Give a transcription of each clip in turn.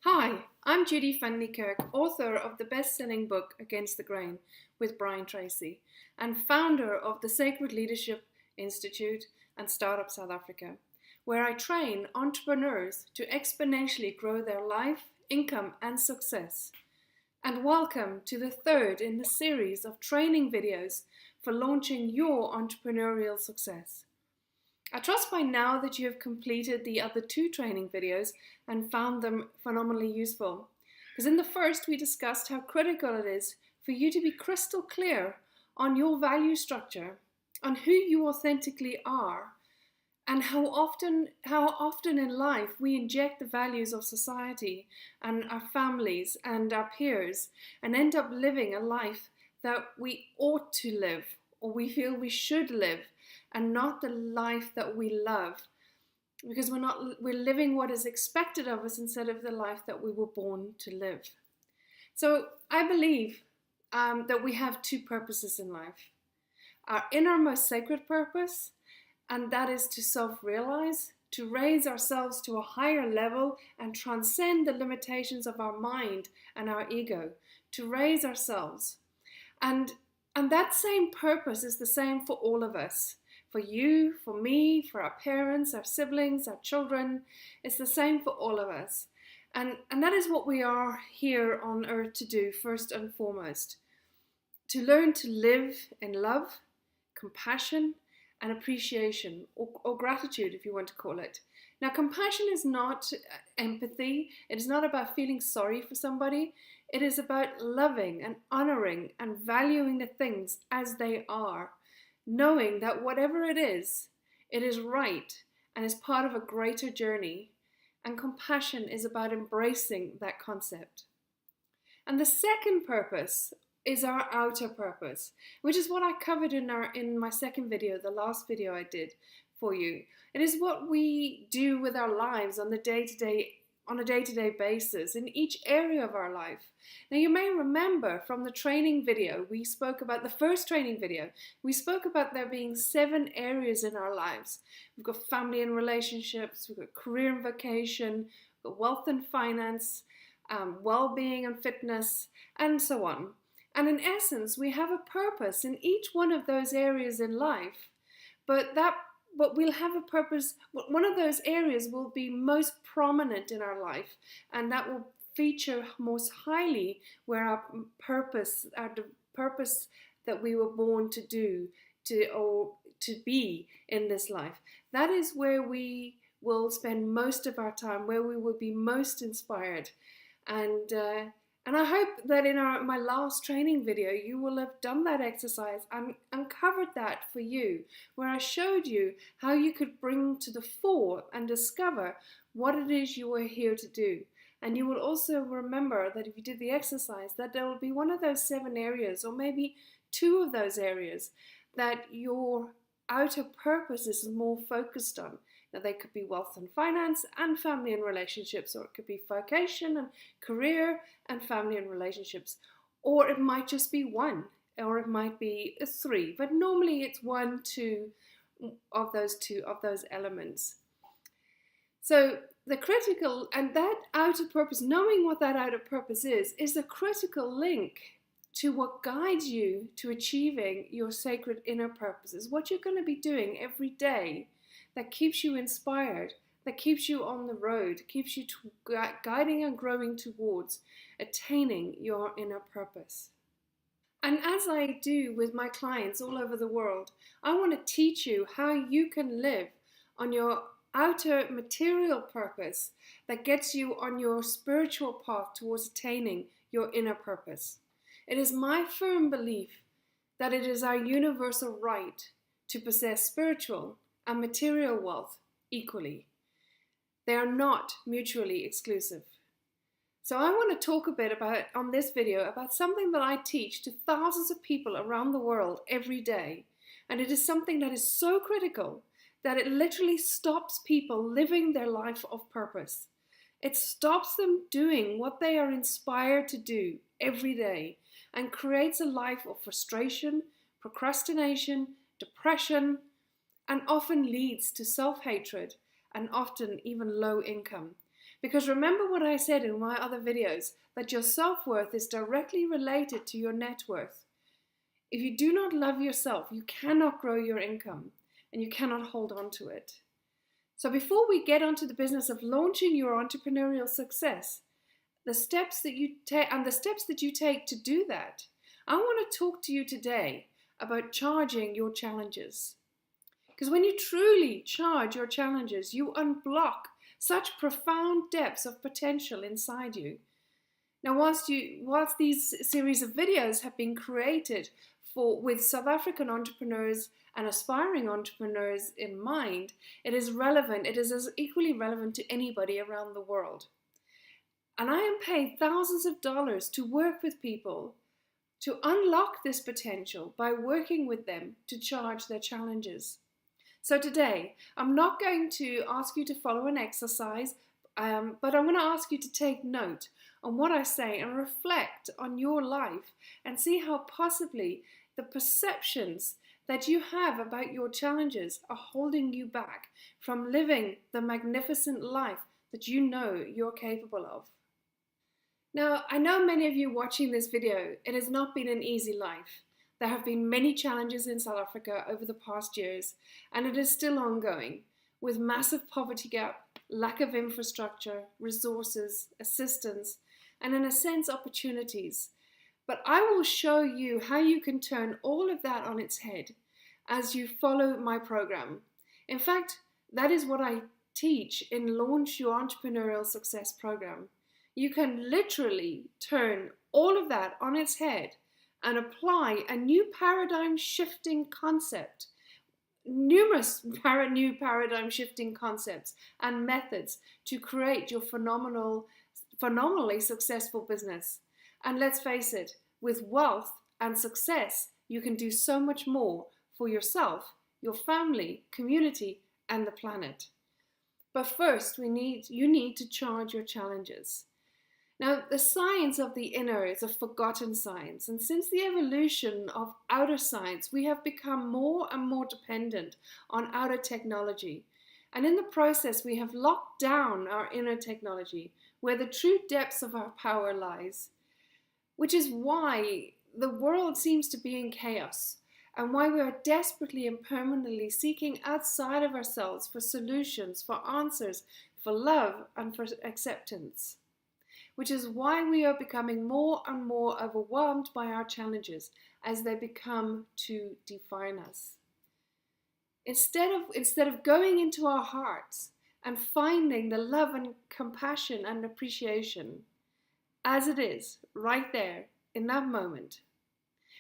Hi, I'm Judy van Niekerk, author of the best-selling book Against the Grain with Brian Tracy, and founder of the Sacred Leadership Institute and Startup South Africa, where I train entrepreneurs to exponentially grow their life, income, and success. And welcome to the third in the series of training videos for launching your entrepreneurial success. I trust by now that you have completed the other two training videos and found them phenomenally useful. Because in the first, we discussed how critical it is for you to be crystal clear on your value structure, on who you authentically are, and how often in life we inject the values of society and our families and our peers and end up living a life that we ought to live or we feel we should live, and not the life that we love, because we're living what is expected of us instead of the life that we were born to live. So I believe that we have two purposes in life: our innermost sacred purpose, and that is to self-realize, to raise ourselves to a higher level and transcend the limitations of our mind and our ego, to raise ourselves. And that same purpose is the same for all of us. For you, for me, for our parents, our siblings, our children. It's the same for all of us. And that is what we are here on earth to do, first and foremost. To learn to live in love, compassion, and appreciation, or gratitude, if you want to call it. Now, compassion is not empathy. It is not about feeling sorry for somebody. It is about loving and honoring and valuing the things as they are, knowing that whatever it is right and is part of a greater journey. And compassion is about embracing that concept. And the second purpose is our outer purpose, which is what I covered in my second video, the last video I did for you. It is what we do with our lives on a day-to-day basis in each area of our life. Now, you may remember from the training video, we spoke about the first training video, we spoke about there being 7 areas in our lives. We've got family and relationships, we've got career and vocation, we've got wealth and finance, well-being and fitness, and so on. And in essence, we have a purpose in each one of those areas in life, but we'll have a purpose. One of those areas will be most prominent in our life, and that will feature most highly where our purpose that we were born to do, to be in this life. That is where we will spend most of our time, where we will be most inspired. And I hope that in my last training video, you will have done that exercise and uncovered that for you, where I showed you how you could bring to the fore and discover what it is you are here to do. And you will also remember that if you did the exercise, that there will be one of those 7 areas, or maybe 2 of those areas, that your outer purpose is more focused on. Now, they could be wealth and finance and family and relationships, or it could be vocation and career and family and relationships, or it might just be 1, or it might be 3, but normally it's 1, 2 of those elements. So the critical, and that outer purpose, knowing what that outer purpose is a critical link to what guides you to achieving your sacred inner purposes, what you're going to be doing every day that keeps you inspired, that keeps you on the road, keeps you guiding and growing towards attaining your inner purpose. And as I do with my clients all over the world, I want to teach you how you can live on your outer material purpose that gets you on your spiritual path towards attaining your inner purpose. It is my firm belief that it is our universal right to possess spiritual and material wealth equally. They are not mutually exclusive. So I want to talk a bit on this video about something that I teach to thousands of people around the world every day. And it is something that is so critical that it literally stops people living their life of purpose. It stops them doing what they are inspired to do every day and creates a life of frustration, procrastination, depression, and often leads to self-hatred and often even low income. Because remember what I said in my other videos, that your self-worth is directly related to your net worth. If you do not love yourself, you cannot grow your income and you cannot hold on to it. So before we get onto the business of launching your entrepreneurial success, the steps that you take to do that, I want to talk to you today about charging your challenges. Because when you truly charge your challenges, you unblock such profound depths of potential inside you. Now, whilst these series of videos have been created with South African entrepreneurs and aspiring entrepreneurs in mind, it is as equally relevant to anybody around the world. And I am paid thousands of dollars to work with people to unlock this potential by working with them to charge their challenges. So today, I'm not going to ask you to follow an exercise, but I'm going to ask you to take note on what I say and reflect on your life and see how possibly the perceptions that you have about your challenges are holding you back from living the magnificent life that you know you're capable of. Now, I know many of you watching this video, it has not been an easy life. There have been many challenges in South Africa over the past years, and it is still ongoing, with massive poverty gap, lack of infrastructure, resources, assistance, and in a sense, opportunities. But I will show you how you can turn all of that on its head as you follow my program. In fact, that is what I teach in Launch Your Entrepreneurial Success program. You can literally turn all of that on its head and apply a new paradigm shifting concept, numerous new paradigm shifting concepts and methods to create your phenomenally successful business. And let's face it, with wealth and success, you can do so much more for yourself, your family, community, and the planet. But first, you need to charge your challenges. Now, the science of the inner is a forgotten science, and since the evolution of outer science, we have become more and more dependent on outer technology. And in the process, we have locked down our inner technology, where the true depths of our power lies, which is why the world seems to be in chaos, and why we are desperately and permanently seeking outside of ourselves for solutions, for answers, for love, and for acceptance. Which is why we are becoming more and more overwhelmed by our challenges as they become to define us. Instead of going into our hearts and finding the love and compassion and appreciation as it is right there in that moment,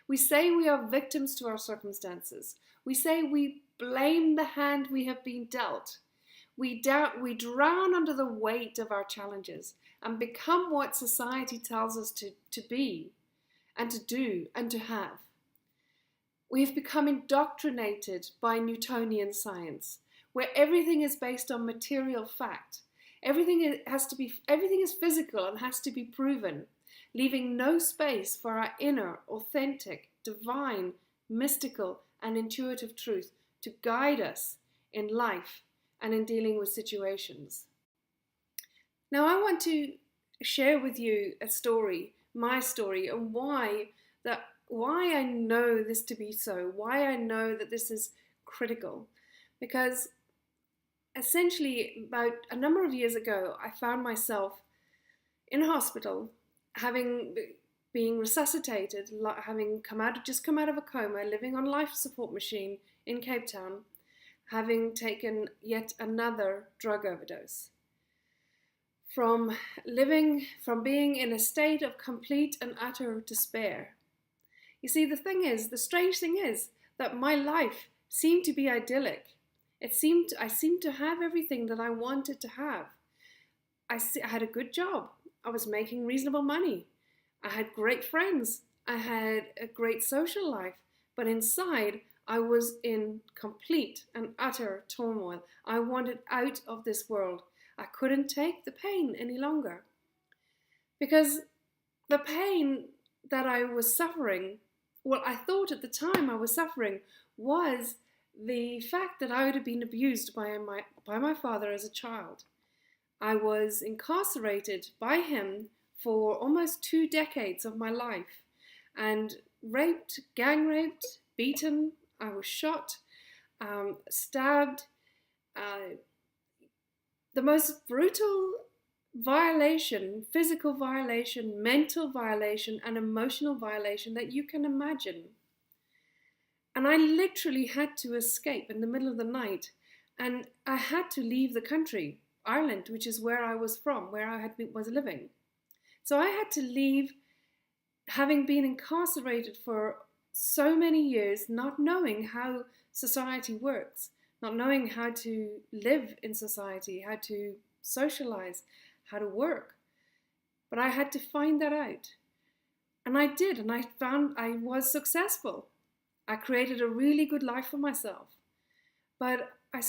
we say we are victims to our circumstances. We say we blame the hand we have been dealt. We drown under the weight of our challenges and become what society tells us to be and to do and to have. We have become indoctrinated by Newtonian science, where everything is based on material fact. Everything is physical and has to be proven, leaving no space for our inner, authentic, divine, mystical, and intuitive truth to guide us in life and in dealing with situations. Now I want to share with you a story, my story, and why I know this to be so, why I know that this is critical. Because essentially about a number of years ago, I found myself in hospital, being resuscitated, having just come out of a coma, living on life support machine in Cape Town, having taken yet another drug overdose. From being in a state of complete and utter despair. You see, the strange thing is that my life seemed to be idyllic. I seemed to have everything that I wanted to have. I had a good job. I was making reasonable money. I had great friends. I had a great social life. But inside, I was in complete and utter turmoil. I wanted out of this world. I couldn't take the pain any longer. Because the pain that I was suffering, well, I thought at the time I was suffering, was the fact that I would have been abused by my father as a child. I was incarcerated by him for almost 2 decades of my life, and raped, gang raped, beaten. I was shot, stabbed. The most brutal violation, physical violation, mental violation, and emotional violation that you can imagine. And I literally had to escape in the middle of the night, and I had to leave the country, Ireland, which is where I was from, where I was living. So I had to leave, having been incarcerated for so many years, not knowing how society works, not knowing how to live in society, how to socialize, how to work. But I had to find that out. And I did, and I found I was successful. I created a really good life for myself. But I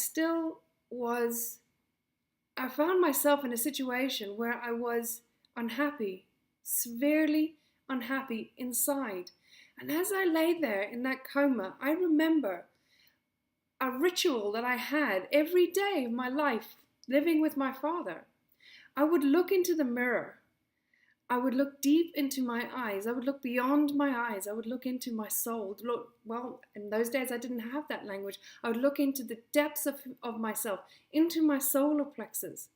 found myself in a situation where I was unhappy, severely unhappy inside. And as I lay there in that coma, I remember a ritual that I had every day of my life living with my father. I would look into the mirror. I would look deep into my eyes. I would look beyond my eyes. I would look into my soul. Well, in those days I didn't have that language. I would look into the depths of myself, into my solar plexus,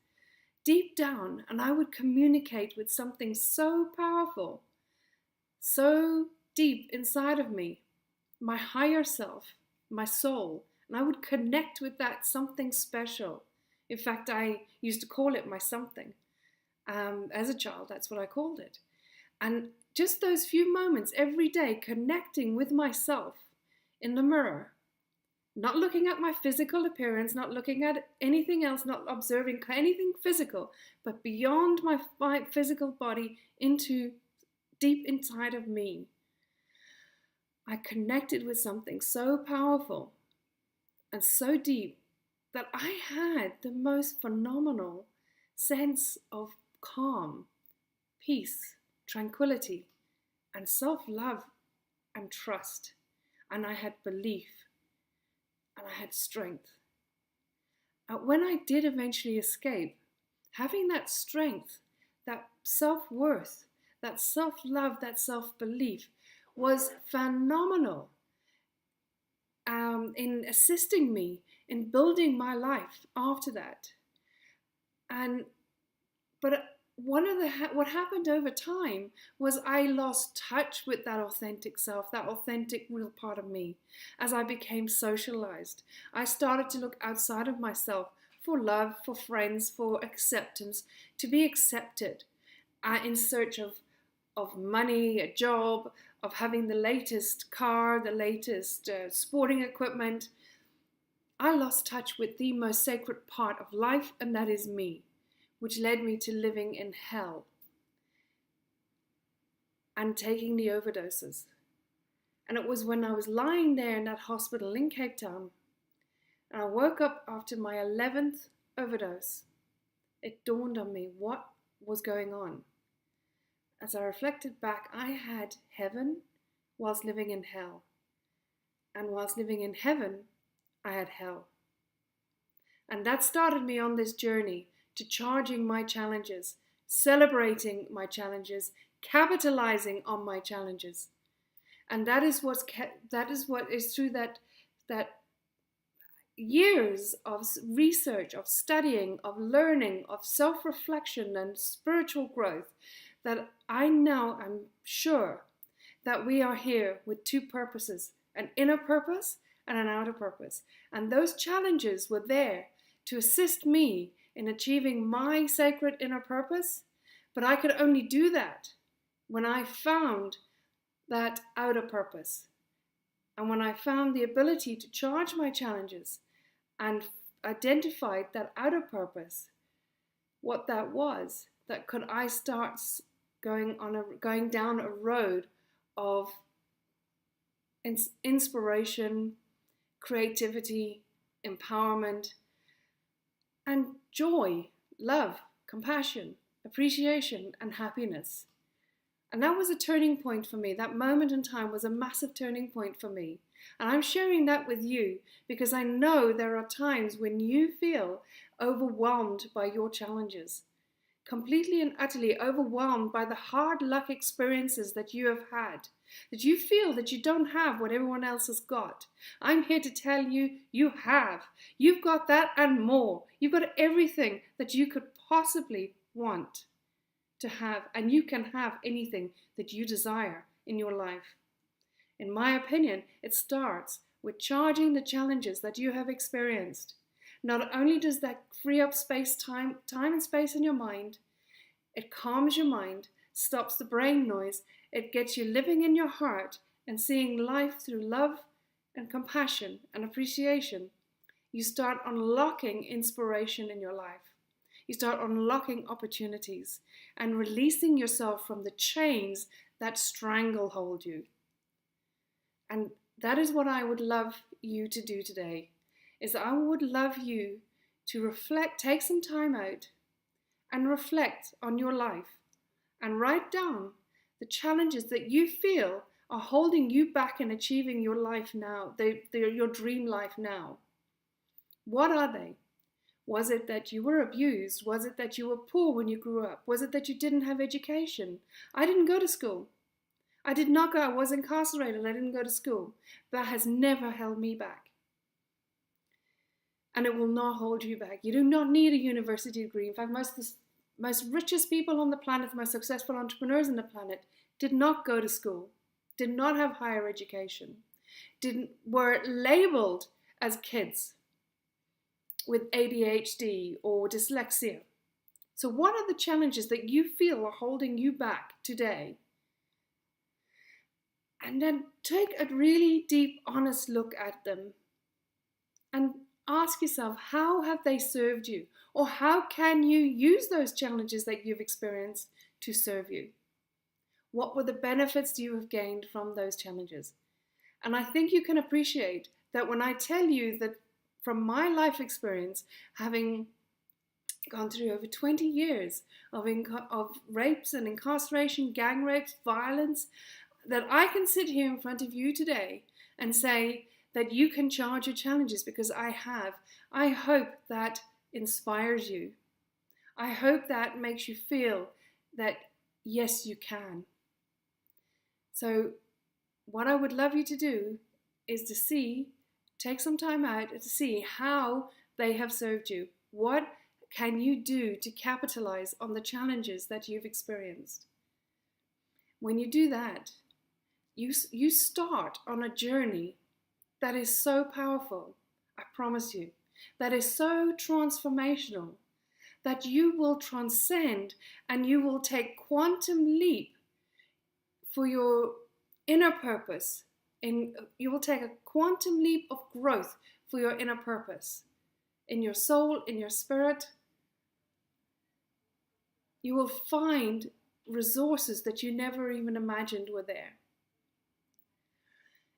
deep down, and I would communicate with something so powerful, so deep inside of me, my higher self, my soul, and I would connect with that something special. In fact, I used to call it my something. As a child, that's what I called it. And just those few moments every day connecting with myself in the mirror, not looking at my physical appearance, not looking at anything else, not observing anything physical, but beyond my physical body into deep inside of me. I connected with something so powerful and so deep that I had the most phenomenal sense of calm, peace, tranquility, and self-love and trust. And I had belief, and I had strength. And when I did eventually escape, having that strength, that self-worth, that self-love, that self-belief was phenomenal in assisting me in building my life after that. But what happened over time was I lost touch with that authentic self, that authentic real part of me. As I became socialized, I started to look outside of myself for love, for friends, for acceptance, to be accepted, in search of money, a job, of having the latest car, the latest sporting equipment. I lost touch with the most sacred part of life, and that is me, which led me to living in hell and taking the overdoses. And it was when I was lying there in that hospital in Cape Town, and I woke up after my 11th overdose, it dawned on me what was going on. As I reflected back, I had heaven whilst living in hell. And whilst living in heaven, I had hell. And that started me on this journey to charging my challenges, celebrating my challenges, capitalizing on my challenges. And that is what is through that years of research, of studying, of learning, of self-reflection and spiritual growth, that I now am sure that we are here with two purposes, an inner purpose and an outer purpose. And those challenges were there to assist me in achieving my sacred inner purpose, but I could only do that when I found that outer purpose. And when I found the ability to charge my challenges and identified that outer purpose, what that was, that could I start going down a road of inspiration, creativity, empowerment, and joy, love, compassion, appreciation, and happiness. And that was a turning point for me. That moment in time was a massive turning point for me. And I'm sharing that with you because I know there are times when you feel overwhelmed by your challenges, completely and utterly overwhelmed by the hard luck experiences that you have had, that you feel that you don't have what everyone else has got. I'm here to tell you, you have. You've got that and more. You've got everything that you could possibly want to have, and you can have anything that you desire in your life. In my opinion, it starts with charging the challenges that you have experienced. Not only does that free up time and space in your mind, it calms your mind, stops the brain noise, it gets you living in your heart and seeing life through love and compassion and appreciation. You start unlocking inspiration in your life. You start unlocking opportunities and releasing yourself from the chains that stranglehold you. And that is what I would love you to do today, is I would love you to reflect, take some time out and reflect on your life and write down the challenges that you feel are holding you back in achieving your life now, your dream life now. What are they? Was it that you were abused? Was it that you were poor when you grew up? Was it that you didn't have education? I didn't go to school. I did not go. I was incarcerated. I didn't go to school. That has never held me back. And it will not hold you back. You do not need a university degree. In fact, most richest people on the planet, the most successful entrepreneurs on the planet, did not go to school, did not have higher education, were labeled as kids with ADHD or dyslexia. So what are the challenges that you feel are holding you back today? And then take a really deep, honest look at them and ask yourself, how have they served you? Or how can you use those challenges that you've experienced to serve you? What were the benefits you have gained from those challenges? And I think you can appreciate that when I tell you that from my life experience, having gone through over 20 years of rapes and incarceration, gang rapes, violence, that I can sit here in front of you today and say that you can charge your challenges because I have. I hope that inspires you. I hope that makes you feel that yes, you can. So what I would love you to do is to take some time out to see how they have served you. What can you do to capitalize on the challenges that you've experienced? When you do that, you start on a journey that is so powerful, I promise you, that is so transformational, that you will transcend and you will take quantum leap for your inner purpose. You will take a quantum leap of growth for your inner purpose, in your soul, in your spirit. You will find resources that you never even imagined were there.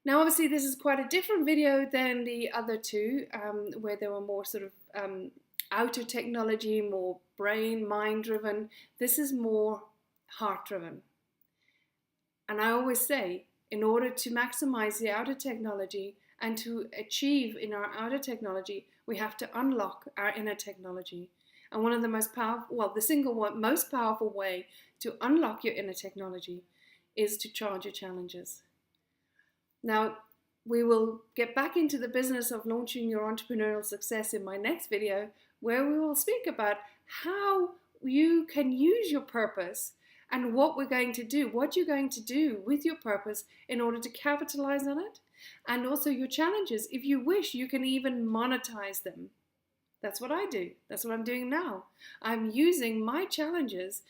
Now, obviously, this is quite a different video than the other two, where they were more sort of outer technology, more mind-driven. This is more heart-driven. And I always say, in order to maximize the outer technology and to achieve in our outer technology, we have to unlock our inner technology. And one of the most most powerful way to unlock your inner technology is to charge your challenges. Now, we will get back into the business of launching your entrepreneurial success in my next video, where we will speak about how you can use your purpose and what you're going to do with your purpose in order to capitalize on it, and also your challenges. If you wish, you can even monetize them. That's what I do. That's what I'm doing now. I'm using my challenges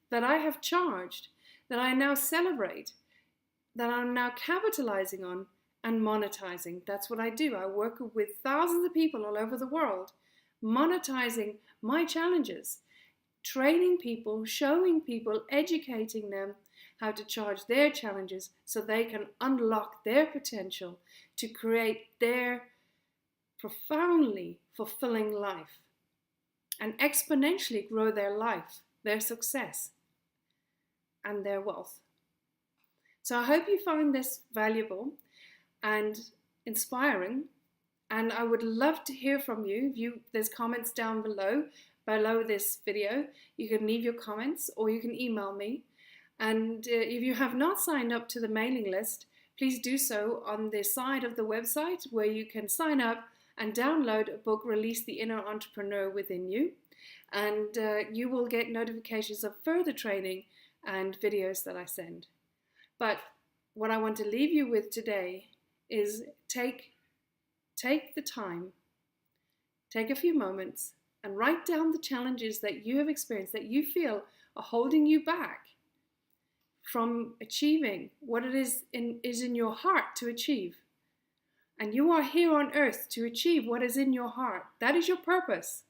that I have charged, that I now celebrate, that I'm now capitalizing on and monetizing. That's what I do. I work with thousands of people all over the world, monetizing my challenges, training people, showing people, educating them how to charge their challenges so they can unlock their potential to create their profoundly fulfilling life and exponentially grow their life, their success, and their wealth. So I hope you find this valuable and inspiring, and I would love to hear from you. There's comments down below this video. You can leave your comments or you can email me. And if you have not signed up to the mailing list, please do so on the side of the website where you can sign up and download a book, Release the Inner Entrepreneur Within You. And you will get notifications of further training and videos that I send. But what I want to leave you with today is take the time, take a few moments, and write down the challenges that you have experienced that you feel are holding you back from achieving what it is in your heart to achieve. And you are here on earth to achieve what is in your heart. That is your purpose.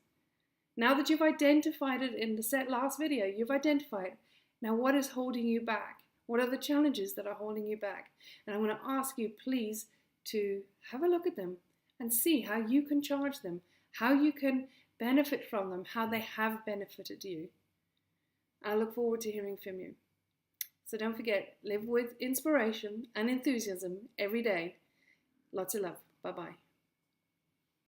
Now that you've identified it in the last video, you've identified, now what is holding you back? What are the challenges that are holding you back? And I'm going to ask you, please, to have a look at them and see how you can charge them, how you can benefit from them, how they have benefited you. I look forward to hearing from you. So don't forget, live with inspiration and enthusiasm every day. Lots of love. Bye-bye.